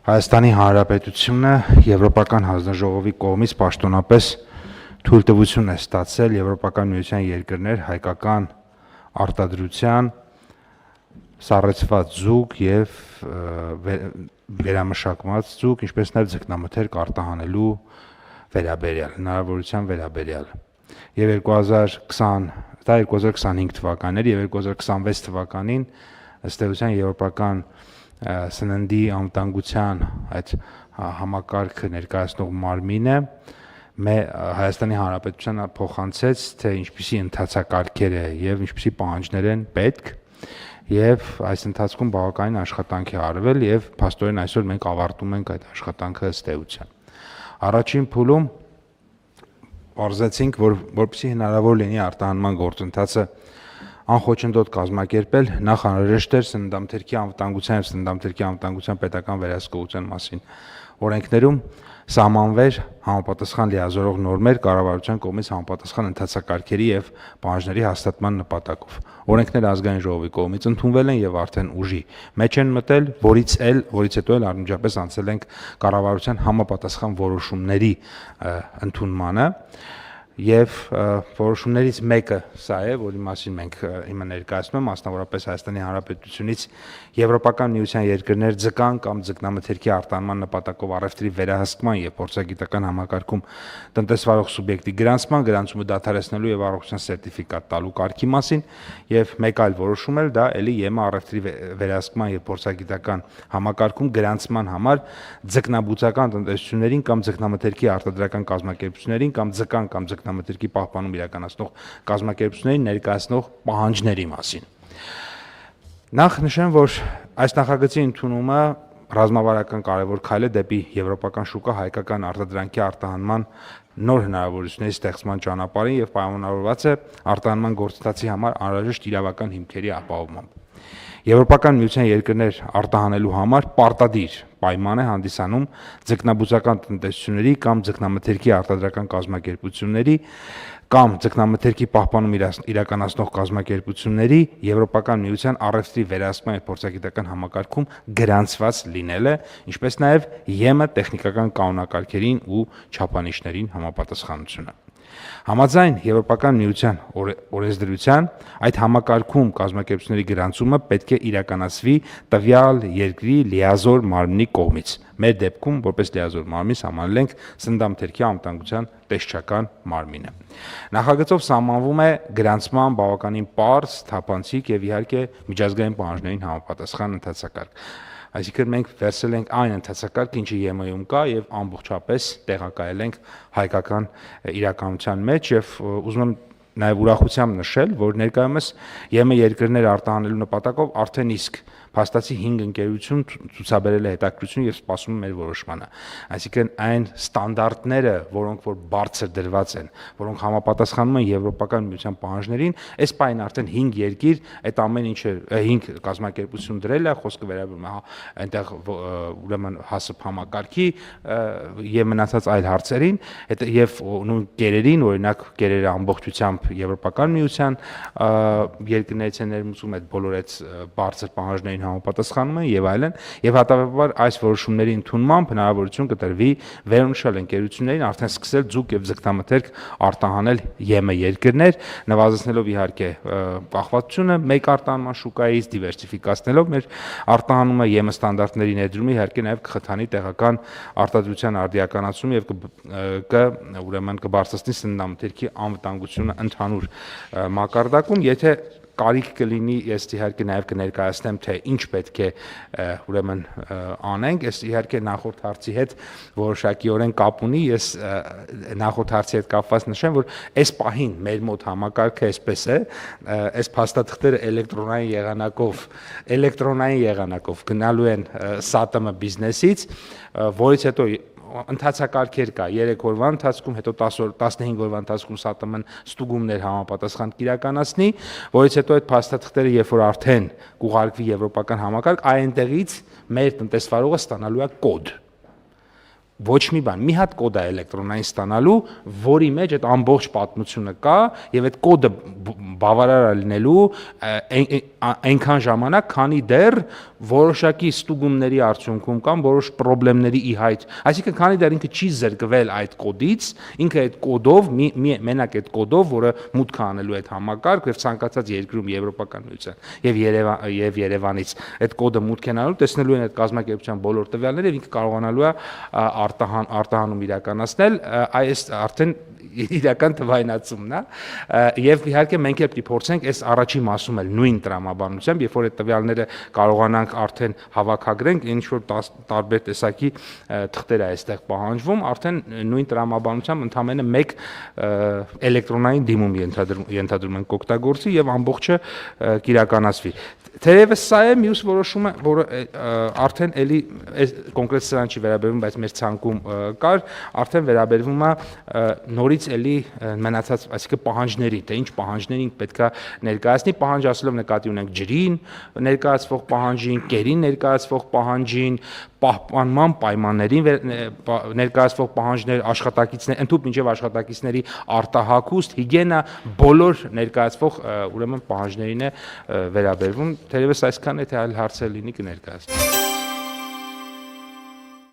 Հայաստանի Հանրապետությունը Եվրոպական հանձնաժողովի կողմից պաշտոնապես թույլտվություն է ստացել Եվրոպական միության երկրներ հայկական արտադրության սառեցված ձուկ եւ վերամշակված ձուկ, ինչպես նաեւ ձկնամթերք արտահանելու վերաբերյալ, հնարավորության վերաբերյալ։ Եվ 2025 թվականներ եւ 2026 թվականին ըստ էության Եվրոպական սննդի անվտանգության այդ համակարգը ներկայացնող մարմինը Հայաստանի Հանրապետությանը փոխանցեց, թե ինչպիսի ընթացակարգեր է եւ ինչպիսի պահանջներ են պետք, եւ այս ընթացքում բավականին աշխատանք է արվել եւ փաստորեն այսօր մենք ավարտում ենք այդ աշխատանքը ըստ էության։ Առաջին փուլում պարզեցինք, որպեսզի հնարավոր լինի արտահանման գործընթացը անխոչնդոտ կազմակերպել, նախ անհրաժեշտ էր սննդամթերքի անվտանգության եւ սննդամթերքի անվտանգության պետական վերահսկողության մասին օրենքներում սահմանվեր համապատասխան լիազորող նորմեր կառավարության կողմից համապատասխան ընթացակարգերի եւ պահանջների հաստատման նպատակով։ Օրենքները ազգային ժողովի կողմից ընդունվել են եւ արդեն ուժի մեջ են մտել, որից հետո էլ անմիջապես անցել ենք կառավարության համապատասխան որոշումների ընդունմանը։ Եվ որոշումներից մեկը սա է, որի մասին մենք հիմա ներկայացնում ենք, մասնավորապես Հայաստանի Հանրապետությունից Եվրոպական միության երկրներ ձկան կամ ձկնամթերքի արտահանման նպատակով առևտրի վերահսկման եւ փորձագիտական համակարգում տնտեսվարող սուբյեկտի գրանցման, գրանցումը դադարեցնելու եւ առողջության սերտիֆիկատ տալու կարգի մասին եւ մեկ այլ որոշում էլ դա էլի ԵՄ առևտրի վերահսկման եւ փորձագիտական համակարգում գրանցման համար ձկնաբուծական տնտեսություններին կամ ձկնամթերքի արտադրական կազմակերպություններին կամ ձկան կամ ձկնամթերքի պահպանում իրականացնող կազմակերպություններին ներկայացնող պահանջների մասին։ Նախ նշեմ, որ այս նախագծի ընդունումը ռազմավարական կարևոր քայլ է դեպի եվրոպական շուկա հայկական արտադրանքի արտահանման նոր հնարավորությունների ստեղծման ճանապարհին եւ պայմանավորված է արտահանման գործընթացի համար անհրաժեշտ իրավական հիմքերի ապահովմամբ։ Եվրոպական միության երկրներ արտահանելու համար պարտադիր պայման է հանդիսանում ձկնաբուծական տնտեսությունների կամ ձկնամթերքի արտադրական կազմակերպությունների կամ ձկնամթերքի պահպանում իրականացնող կազմակերպությունների Եվրոպական միության առևտրի վերահսկման եւ փորձագիտական համակարգում գրանցված լինելը, ինչպես նաեւ ԵՄ տեխնիկական կանոնակարգերին ու չափանիշներին համապատասխանությունը։ Համաձայն Եվրոպական միության օրենսդրության այդ համակարգում կազմակերպությունների գրանցումը պետք է իրականացվի տվյալ երկրի լիազոր մարմնի կողմից։ Մեր դեպքում որպես լիազոր մարմին սահմանել ենք սննդամթերքի անվտանգության տեսչական մարմինը։ Նախագծով սահմանվում է գրանցման բավականին պարզ, թափանցիկ եւ իհարկե միջազգային պահանջներին համապատասխան ընթացակարգ։ Այսինքն մենք վերցրել ենք այն ընթացակարգը, ինչը ԵՄ-ում կա եւ ամբողջապես տեղակայել ենք հայկական իրականության մեջ եւ ուզում եմ նաեւ ուրախությամբ նշել, որ ներկայումս ԵՄ երկրներ արտահանելու նպատակով արդեն իսկ փաստացի 5 ընկերություն ցուցաբերել է հետաքրքրություն եւ սպասում է մեր որոշմանը։ Այսինքն այն ստանդարտները, որոնք որ բարձր դրված են, որոնք համապատասխանում են Եվրոպական միության պահանջներին, այս պայն արդեն 5 երկիր այդ ամեն ինչը 5 կազմակերպություն դրել է, խոսքը վերաբերում է այնտեղ ուրեմն հասып համակարգի եւ մնացած այլ հարցերին, եւ նույն կերերին, օրինակ կերերը ամբողջությամբ Եվրոպական միության երկրներից են ներմուծում, այդ բոլոր այդ բարձր պահանջներին համապատասխանում են եւ այլն, եւ հատավաբար այս որոշումների ընդունմամբ հնարավորություն կտրվի վերոնշյալ ընկերություններին արդեն սկսել ձուկ եւ ձկնամթերք արտահանել ԵՄ երկրներ, նվազեցնելով իհարկե կախվածությունը մեկ արտահանման շուկայից, դիվերսիֆիկացնելով մեր արտահանումը ԵՄ ստանդարտների ներդրումը իհարկե նաեւ կխթանի տեղական արտադրության արդիականացումը եւ ուրեմն կբարձրացնի սննդամթերքի անվտանգությունը ընդհանուր մակարդակում, եթե կարիք կլինի, ես իհարկե նաև կներկայացնեմ, թե ինչ պետք է ուրեմն անենք, ես իհարկե նախորդ հարցի հետ որոշակիորեն կապ ունի, ես նախորդ հարցի հետ կապված նշեմ, որ այս պահին մեր մոտ համակարգը այսպես է, այս փաստաթղթերը էլեկտրոնային եղանակով գնալու են ՍԱՏՄ բիզնեսից, որից հետո ընթացակարգեր կա 3 օրվա ընթացքում, հետո 15 օրվա ընթացքում ՍԱՏՄ-ն ստուգումներ համապատասխան կիրականացնի, որից հետո այդ փաստաթղթերը երբ որ արդեն կուղարկվի եվրոպական համակարգ, այնտեղից մեր տնտեսվարողը ստանալու է կոդ։ ոչ մի բան, մի հատ կոդ է էլեկտրոնային ստանալու, որի մեջ այդ ամբողջ պատմությունը կա եւ այդ կոդը բավարար է լինելու այնքան ժամանակ, քանի դեռ որոշակի ստուգումների արդյունքում կամ որոշ խնդիրների ի հայտ, այսինքն քանի դեռ ինքը չի զրկվել այդ կոդից, ինքը այդ կոդով մենակ այդ կոդով, որը մուտք է անելու այդ համակարգ եւ ցանկացած երկրում Եվրոպական միության եւ Երևանից այդ կոդը մուտք են անելու, տեսնելու են այդ կազմակերպության բոլոր տվյալները եւ ինքը կարողանալու է արտահանում իրականացնել, այս արդեն իրական թվայնացումն է եւ իհարկե մենք էլ փորձենք այս առաջին մասում էլ նույն տրամաբանությամբ, երբ որ այդ տվյալները կարողանանք արդեն հավաքագրենք, ինչ որ տարբեր տեսակի թղթեր է այստեղ պահանջվում, արդեն նույն տրամաբանությամբ ընդամենը մեկ էլեկտրոնային դիմում ենթադրում ենք օգտագործի եւ ամբողջը կիրականացվի։ Թերևս սա է մյուս որոշումը, որը արդեն էլի կոնկրետ սրան չի վերաբերվում, բայց մեր ցանկում կար, արդեն վերաբերվում է նորից էլի մնացած, այսինքն պահանջների, թե ինչ պահանջներին պետք է ներկայացնի, պահանջ ասելով նկատի ունենք ջրին ներկայացվող պահանջին, կերին ներկայացվող պահանջին, պահպանման պայմաններին ներկայացվող պահանջներ, աշխատակիցներ, ընդհանուր մինչև աշխատակիցների արտահագուստ, հիգիենա, բոլոր ներկայացվող ուրեմն պահանջներին է վերաբերվում, թերևս այսքան է, թե այլ հարցեր լինի կներկայացնեմ։